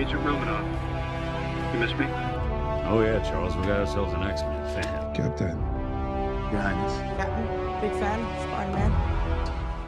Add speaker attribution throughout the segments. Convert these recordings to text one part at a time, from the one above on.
Speaker 1: Agent Romanoff. You miss me?
Speaker 2: Oh yeah, Charles, we got ourselves an X-Men fan.
Speaker 3: Captain.
Speaker 4: Your Highness.
Speaker 5: Captain, big fan, Spider-Man.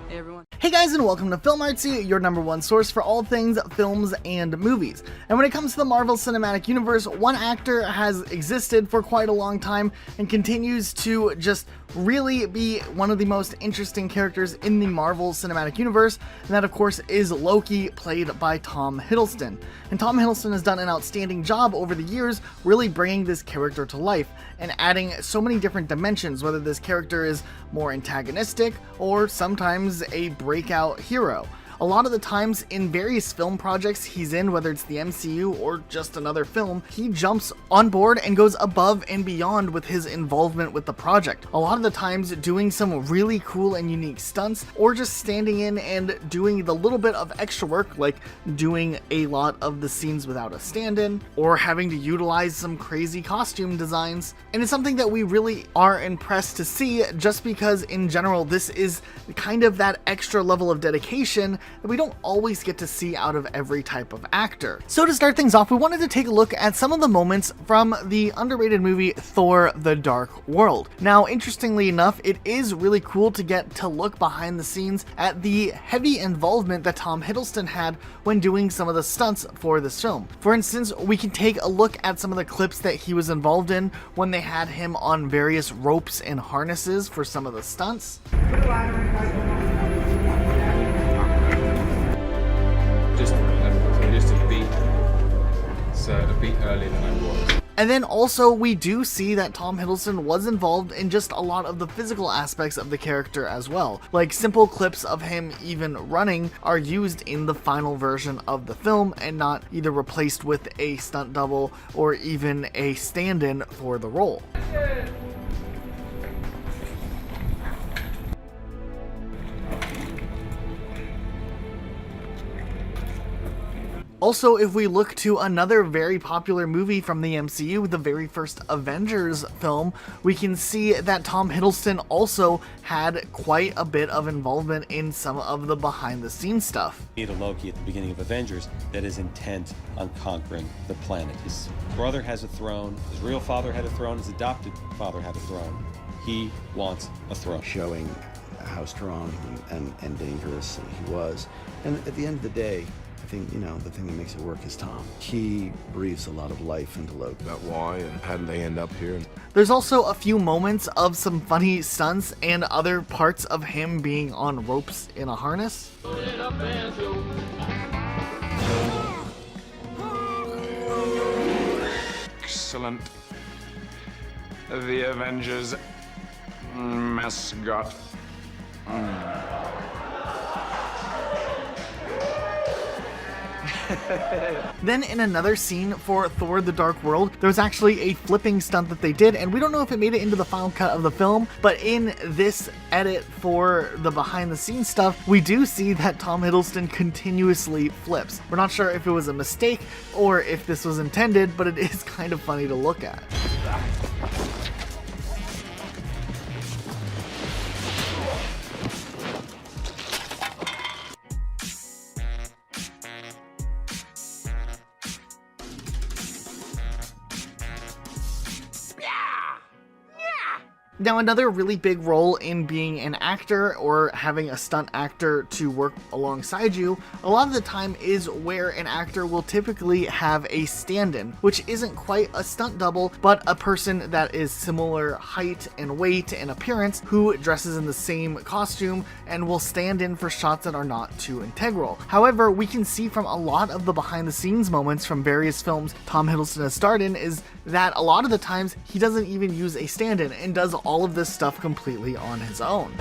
Speaker 5: Hey everyone.
Speaker 6: Hey guys, and welcome to 𝘍𝘪𝘭𝗮𝘃𝗀, your #1 source for all things films and movies. And when it comes to the Marvel Cinematic Universe, one actor has existed for quite a long time and continues to just really be one of the most interesting characters in the Marvel Cinematic Universe, and that of course is Loki, played by Tom Hiddleston. And Tom Hiddleston has done an outstanding job over the years really bringing this character to life and adding so many different dimensions, whether this character is more antagonistic or sometimes a breakout hero. A lot of the times in various film projects he's in, whether it's the MCU or just another film, he jumps on board and goes above and beyond with his involvement with the project. A lot of the times doing some really cool and unique stunts, or just standing in and doing the little bit of extra work, like doing a lot of the scenes without a stand-in, or having to utilize some crazy costume designs. And it's something that we really are impressed to see, just because in general this is kind of that extra level of dedication that we don't always get to see out of every type of actor. So to start things off, we wanted to take a look at some of the moments from the underrated movie Thor: The Dark World. Now, interestingly enough, it is really cool to get to look behind the scenes at the heavy involvement that Tom Hiddleston had when doing some of the stunts for this film. For instance, we can take a look at some of the clips that he was involved in when they had him on various ropes and harnesses for some of the stunts.
Speaker 7: A beat earlier than I was.
Speaker 6: And then also we do see that Tom Hiddleston was involved in just a lot of the physical aspects of the character as well. Like simple clips of him even running are used in the final version of the film and not either replaced with a stunt double or even a stand-in for the role. Also, if we look to another very popular movie from the MCU, the very first Avengers film, we can see that Tom Hiddleston also had quite a bit of involvement in some of the behind-the-scenes stuff.
Speaker 8: A Loki at the beginning of Avengers that is intent on conquering the planet. His brother has a throne, his real father had a throne, his adopted father had a throne. He wants a throne.
Speaker 4: Showing how strong and dangerous he was. And at the end of the day, I think, the thing that makes it work is Tom. He breathes a lot of life into Loki.
Speaker 3: About why and how did they end up here?
Speaker 6: There's also a few moments of some funny stunts and other parts of him being on ropes in a harness.
Speaker 3: Excellent. The Avengers mascot.
Speaker 6: Then in another scene for Thor: The Dark World, there was actually a flipping stunt that they did, and we don't know if it made it into the final cut of the film, but in this edit for the behind the scenes stuff, we do see that Tom Hiddleston continuously flips. We're not sure if it was a mistake or if this was intended, but it is kind of funny to look at. Now, another really big role in being an actor or having a stunt actor to work alongside you, a lot of the time is where an actor will typically have a stand-in, which isn't quite a stunt double, but a person that is similar height and weight and appearance who dresses in the same costume and will stand in for shots that are not too integral. However, we can see from a lot of the behind-the-scenes moments from various films Tom Hiddleston has starred in is that a lot of the times he doesn't even use a stand-in and does all of this stuff completely on his own.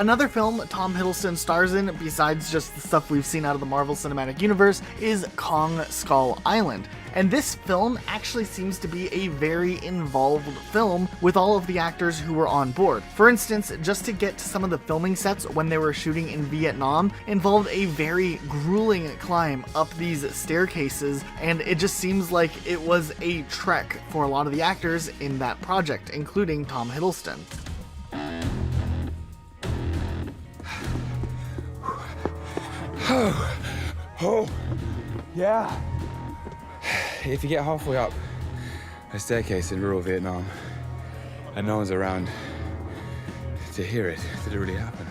Speaker 6: Another film Tom Hiddleston stars in, besides just the stuff we've seen out of the Marvel Cinematic Universe, is Kong Skull Island. And this film actually seems to be a very involved film with all of the actors who were on board. For instance, just to get to some of the filming sets when they were shooting in Vietnam involved a very grueling climb up these staircases, and it just seems like it was a trek for a lot of the actors in that project, including Tom Hiddleston.
Speaker 7: Oh, yeah. If you get halfway up a staircase in rural Vietnam and no one's around to hear it, did it really happen?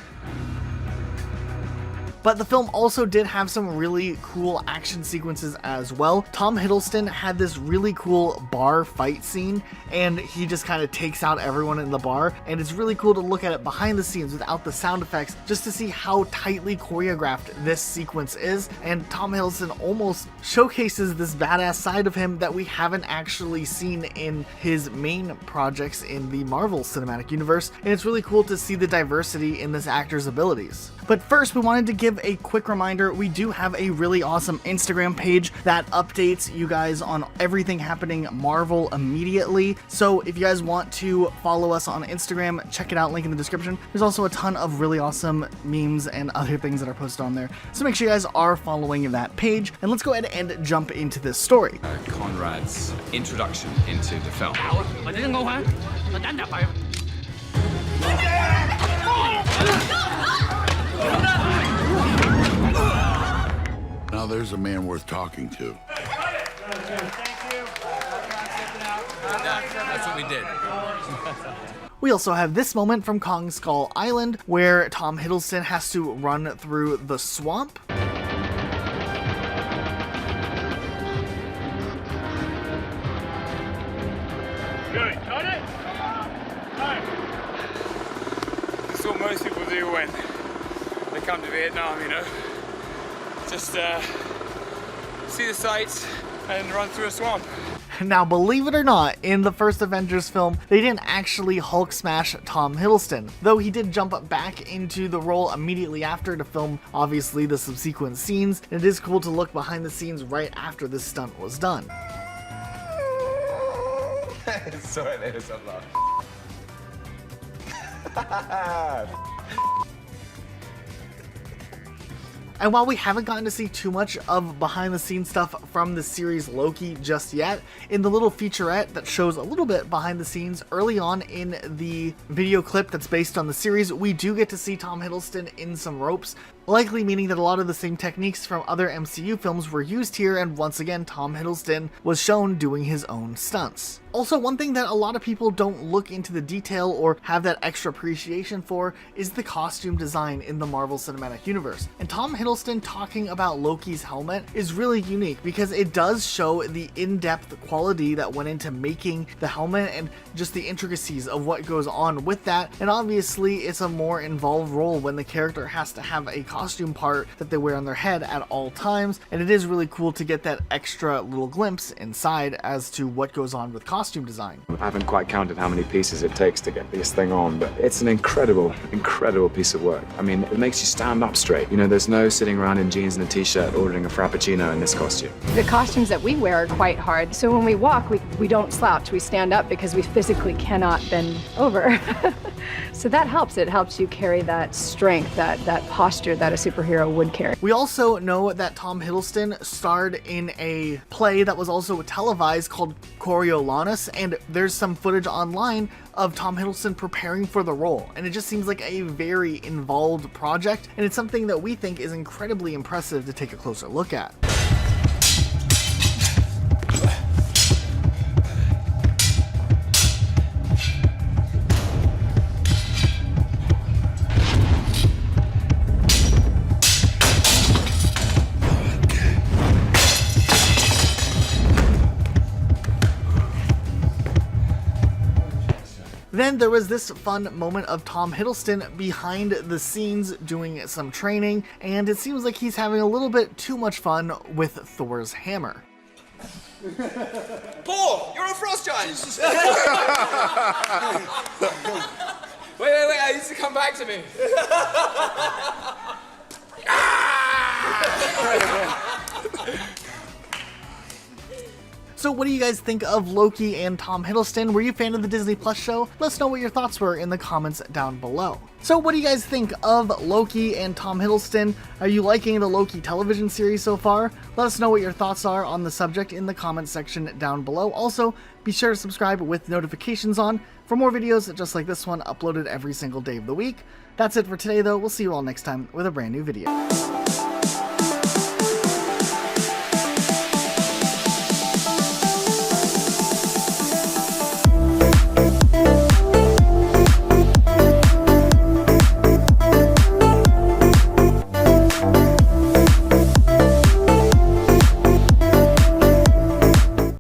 Speaker 6: But the film also did have some really cool action sequences as well. Tom Hiddleston had this really cool bar fight scene, and he just kind of takes out everyone in the bar, and it's really cool to look at it behind the scenes without the sound effects, just to see how tightly choreographed this sequence is. And Tom Hiddleston almost showcases this badass side of him that we haven't actually seen in his main projects in the Marvel Cinematic Universe, and it's really cool to see the diversity in this actor's abilities. But first, we wanted to give a quick reminder, we do have a really awesome Instagram page that updates you guys on everything happening Marvel immediately. So if you guys want to follow us on Instagram, check it out, link in the description. There's also a ton of really awesome memes and other things that are posted on there. So make sure you guys are following that page, and let's go ahead and jump into this story.
Speaker 7: Conrad's introduction into the film.
Speaker 9: Now there's a man worth talking to.
Speaker 7: That's what we did.
Speaker 6: We also have this moment from Kong Skull Island where Tom Hiddleston has to run through the swamp.
Speaker 1: Good. Got it?
Speaker 7: That's what most people do when they come to Vietnam, you know. Just see the sights and run through a swamp.
Speaker 6: Now, believe it or not, in the first Avengers film, they didn't actually Hulk smash Tom Hiddleston, though he did jump back into the role immediately after to film, obviously, the subsequent scenes. And it is cool to look behind the scenes right after this stunt was done.
Speaker 7: Sorry, there's a lot.
Speaker 6: And while we haven't gotten to see too much of behind the scenes stuff from the series Loki just yet, in the little featurette that shows a little bit behind the scenes early on in the video clip that's based on the series, we do get to see Tom Hiddleston in some ropes, likely meaning that a lot of the same techniques from other MCU films were used here, and once again Tom Hiddleston was shown doing his own stunts. Also, one thing that a lot of people don't look into the detail or have that extra appreciation for is the costume design in the Marvel Cinematic Universe. And Tom Hiddleston talking about Loki's helmet is really unique because it does show the in-depth quality that went into making the helmet and just the intricacies of what goes on with that. And obviously it's a more involved role when the character has to have a costume part that they wear on their head at all times, and it is really cool to get that extra little glimpse inside as to what goes on with costume design.
Speaker 10: I haven't quite counted how many pieces it takes to get this thing on, but it's an incredible piece of work. I mean, it makes you stand up straight. You know, there's no sitting around in jeans and a t-shirt ordering a frappuccino in this costume.
Speaker 11: The costumes that we wear are quite hard, so when we walk, we don't slouch, we stand up because we physically cannot bend over. So that helps. It helps you carry that strength, that posture that a superhero would carry.
Speaker 6: We also know that Tom Hiddleston starred in a play that was also televised called 𝘨𝑟𝑖𝑜𝑙ANUS, and there's some footage online of Tom Hiddleston preparing for the role, and it just seems like a very involved project, and it's something that we think is incredibly impressive to take a closer look at. Then there was this fun moment of Tom Hiddleston behind the scenes doing some training, and it seems like he's having a little bit too much fun with Thor's hammer.
Speaker 7: Paul, you're on Frost Giants! Wait, I need to come come back to me.
Speaker 6: So what do you guys think of Loki and Tom Hiddleston? Were you a fan of the Disney Plus show? Let us know what your thoughts were in the comments down below. So what do you guys think of Loki and Tom Hiddleston? Are you liking the Loki television series so far? Let us know what your thoughts are on the subject in the comments section down below. Also, be sure to subscribe with notifications on for more videos just like this one uploaded every single day of the week. That's it for today though. We'll see you all next time with a brand new video.